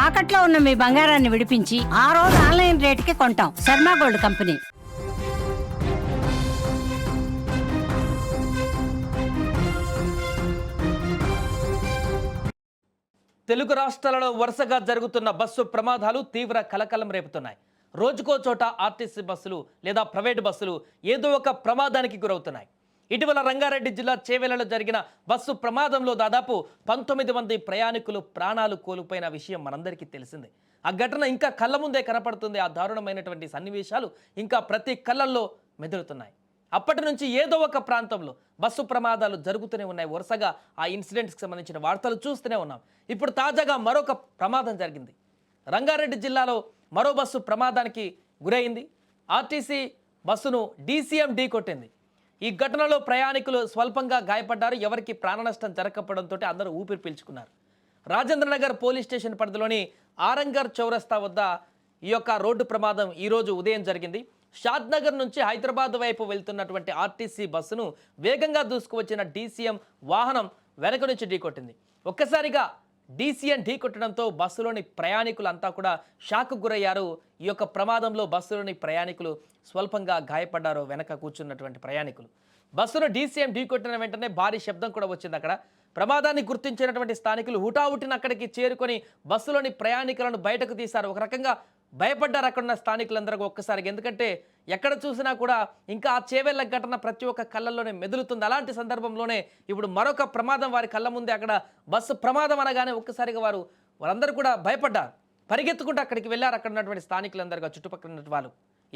తాకట్లో ఉన్న మీ బంగారాన్ని విడిపించి ఆ రోజు ఆన్లైన్ రేటుకి కొంటాం. Sharma gold company. తెలుగు రాష్ట్రాలలో వరుసగా జరుగుతున్న బస్సు ప్రమాదాలు తీవ్ర కలకలం రేపుతున్నాయి. రోజుకో చోట ఆర్టీసీ బస్సులు లేదా ప్రైవేటు బస్సులు ఏదో ఒక ప్రమాదానికి గురవుతున్నాయి. ఇటీవల రంగారెడ్డి జిల్లా చేవెళ్లలో జరిగిన బస్సు ప్రమాదంలో దాదాపు 19 మంది ప్రయాణికులు ప్రాణాలు కోల్పోయిన విషయం మనందరికీ తెలిసిందే. ఆ ఘటన ఇంకా కళ్ళ ముందే కనపడుతుంది. ఆ దారుణమైనటువంటి సన్నివేశాలు ఇంకా ప్రతి కళ్ళల్లో మెదులుతున్నాయి. అప్పటి నుంచి ఏదో ఒక ప్రాంతంలో బస్సు ప్రమాదాలు జరుగుతూనే ఉన్నాయి. వరుసగా ఆ ఇన్సిడెంట్స్కి సంబంధించిన వార్తలు చూస్తూనే ఉన్నాం. ఇప్పుడు తాజాగా మరొక ప్రమాదం జరిగింది. రంగారెడ్డి జిల్లాలో మరో బస్సు ప్రమాదానికి గురైంది. ఆర్టీసీ బస్సును డీసీఎం ఢీకొట్టింది. ఈ ఘటనలో ప్రయాణికులు స్వల్పంగా గాయపడ్డారు. ఎవరికి ప్రాణ నష్టం జరగకపోవడంతో అందరూ ఊపిరి పీల్చుకున్నారు. రాజేంద్రనగర్ పోలీస్ స్టేషన్ పరిధిలోని ఆరంగర్ చౌరస్తా వద్ద ఈ యొక్క రోడ్డు ప్రమాదం ఈరోజు ఉదయం జరిగింది. షాద్నగర్ నుంచి హైదరాబాద్ వైపు వెళ్తున్నటువంటి ఆర్టీసీ బస్సును వేగంగా దూసుకువచ్చిన డీసీఎం వాహనం వెనక నుంచి ఢీకొట్టింది. ఒక్కసారిగా డీసీఎం ఢీకొట్టడంతో బస్సులోని ప్రయాణికులంతా కూడా షాక్ గురయ్యారు. ఈ యొక్క ప్రమాదంలో బస్సులోని ప్రయాణికులు స్వల్పంగా గాయపడ్డారు. వెనక కూర్చున్నటువంటి ప్రయాణికులు. బస్సును డీసీఎం ఢీకొట్టిన వెంటనే భారీ శబ్దం కూడా వచ్చింది. అక్కడ ప్రమాదాన్ని గుర్తించినటువంటి స్థానికులు హుటాహుటిన అక్కడికి చేరుకొని బస్సులోని ప్రయాణికులను బయటకు తీశారు. ఒక రకంగా భయపడ్డారు అక్కడున్న స్థానికులందరూ ఒక్కసారిగా. ఎందుకంటే ఎక్కడ చూసినా కూడా ఇంకా ఆ చేవెళ్ల ఘటన ప్రతి ఒక్క కళ్ళల్లోనే మెదులుతుంది. అలాంటి సందర్భంలోనే ఇప్పుడు మరొక ప్రమాదం వారి కళ్ళ ముందే. అక్కడ బస్సు ప్రమాదం అనగానే ఒక్కసారిగా వారందరూ కూడా భయపడ్డారు. పరిగెత్తుకుంటూ అక్కడికి వెళ్ళారు. అక్కడ ఉన్నటువంటి స్థానికులందరూ, చుట్టుపక్కల ఉన్న వాళ్ళు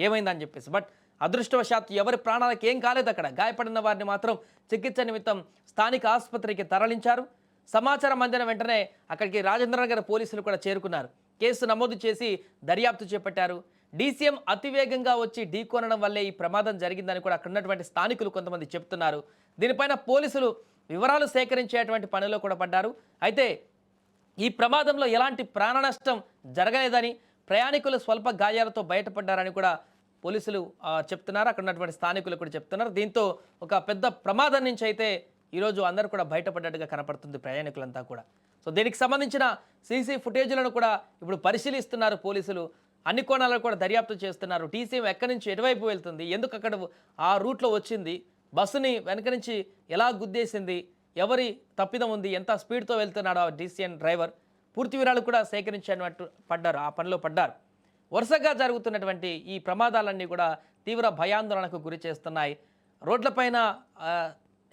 ఏమైందని చెప్పేసి. బట్ అదృష్టవశాత్తు ఎవరి ప్రాణాలకు ఏం కాలేదు. అక్కడ గాయపడిన వారిని మాత్రం చికిత్స నిమిత్తం స్థానిక ఆసుపత్రికి తరలించారు. సమాచారం అందిన వెంటనే అక్కడికి రాజేంద్రనగర్ పోలీసులు కూడా చేరుకున్నారు. కేసు నమోదు చేసి దర్యాప్తు చేపట్టారు. డీసీఎం అతివేగంగా వచ్చి ఢీకొనడం వల్లే ఈ ప్రమాదం జరిగిందని కూడా అక్కడ ఉన్నటువంటి స్థానికులు కొంతమంది చెప్తున్నారు. దీనిపైన పోలీసులు వివరాలు సేకరించేటువంటి పనిలో కూడా పడ్డారు. అయితే ఈ ప్రమాదంలో ఎలాంటి ప్రాణ నష్టం జరగలేదని, ప్రయాణికులు స్వల్ప గాయాలతో బయటపడ్డారని కూడా పోలీసులు చెప్తున్నారు. అక్కడ ఉన్నటువంటి స్థానికులు కూడా చెప్తున్నారు. దీంతో ఒక పెద్ద ప్రమాదం నుంచి అయితే ఈరోజు అందరూ కూడా బయటపడ్డట్టుగా కనపడుతుంది ప్రయాణికులంతా కూడా. సో దీనికి సంబంధించిన సీసీ ఫుటేజ్లను కూడా ఇప్పుడు పరిశీలిస్తున్నారు పోలీసులు. అన్ని కోణాలను కూడా దర్యాప్తు చేస్తున్నారు. డీసీఎం ఎక్కడి నుంచి ఎటువైపు వెళ్తుంది, ఎందుకు అక్కడ ఆ రూట్లో వచ్చింది, బస్సుని వెనక నుంచి ఎలా గుద్దేసింది, ఎవరి తప్పిదం ఉంది, ఎంత స్పీడ్తో వెళ్తున్నాడు ఆ డీసీఎం డ్రైవర్, పూర్తి వివరాలు కూడా సేకరించినట్టు పడ్డారు. ఆ పనిలో పడ్డారు. వరుసగా జరుగుతున్నటువంటి ఈ ప్రమాదాలన్నీ కూడా తీవ్ర భయాందోళనకు గురి చేస్తున్నాయి. రోడ్లపైన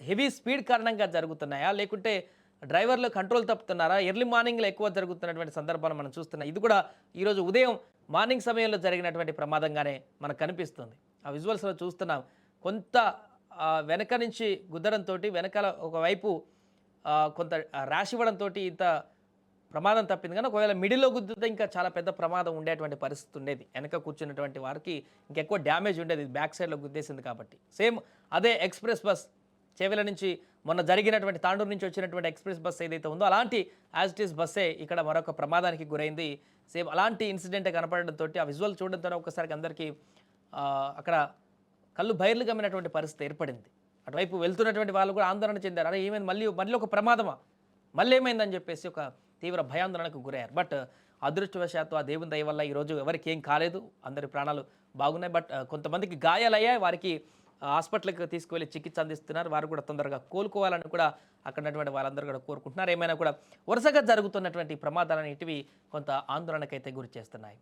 హెవీ స్పీడ్ కారణంగా జరుగుతున్నాయా, లేకుంటే డ్రైవర్లు కంట్రోల్ తప్పుతున్నారా, ఎర్లీ మార్నింగ్లో ఎక్కువ జరుగుతున్నటువంటి సందర్భాన్ని మనం చూస్తున్నాం. ఇది కూడా ఈరోజు ఉదయం మార్నింగ్ సమయంలో జరిగినటువంటి ప్రమాదంగానే మనకు కనిపిస్తుంది. ఆ విజువల్స్లో చూస్తున్నాం. కొంత వెనక నుంచి గుద్దడంతో, వెనకాల ఒకవైపు కొంత ర్యాష్ ఇవ్వడంతో ఇంత ప్రమాదం తప్పింది. కానీ ఒకవేళ మిడిల్లో గుద్దితే ఇంకా చాలా పెద్ద ప్రమాదం ఉండేటువంటి పరిస్థితి ఉండేది. వెనక కూర్చున్నటువంటి వారికి ఇంకెక్కువ డ్యామేజ్ ఉండేది, బ్యాక్ సైడ్లో గుద్దేసింది కాబట్టి. సేమ్ అదే ఎక్స్ప్రెస్ బస్ చేవెళ్ల నుంచి మొన్న జరిగినటువంటి తాండూరు నుంచి వచ్చినటువంటి ఎక్స్ప్రెస్ బస్ ఏదైతే ఉందో అలాంటి యాజ్ ఇట్ ఈస్ బస్సే ఇక్కడ మరొక ప్రమాదానికి గురైంది. సేమ్ అలాంటి ఇన్సిడెంట్ కనపడడంతో ఆ విజువల్ చూడడంతో ఒక్కసారికి అందరికీ అక్కడ కళ్ళు బయర్లు గమ్మినటువంటి పరిస్థితి ఏర్పడింది. అటువైపు వెళ్తున్నటువంటి వాళ్ళు కూడా ఆందోళన చెందారు. అరే ఏమైంది, మళ్ళీ ఒక ప్రమాదమా, మళ్ళీ ఏమైందని చెప్పేసి ఒక తీవ్ర భయాందోళనకు గురయ్యారు. బట్ అదృష్టవశాత్తు ఆ దేవుని దయ వల్ల ఈరోజు ఎవరికి ఏం కాలేదు, అందరి ప్రాణాలు బాగున్నాయి. బట్ కొంతమందికి గాయాలయ్యాయి. వారికి హాస్పిటల్కి తీసుకువెళ్ళి చికిత్స అందిస్తున్నారు. వారు కూడా తొందరగా కోలుకోవాలని కూడా అక్కడ ఉన్నటువంటి వాళ్ళందరూ కూడా కోరుకుంటున్నారు. ఏమైనా కూడా వరుసగా జరుగుతున్నటువంటి ప్రమాదాలన్నిటివి కొంత ఆందోళనకైతే గురి చేస్తున్నాయి.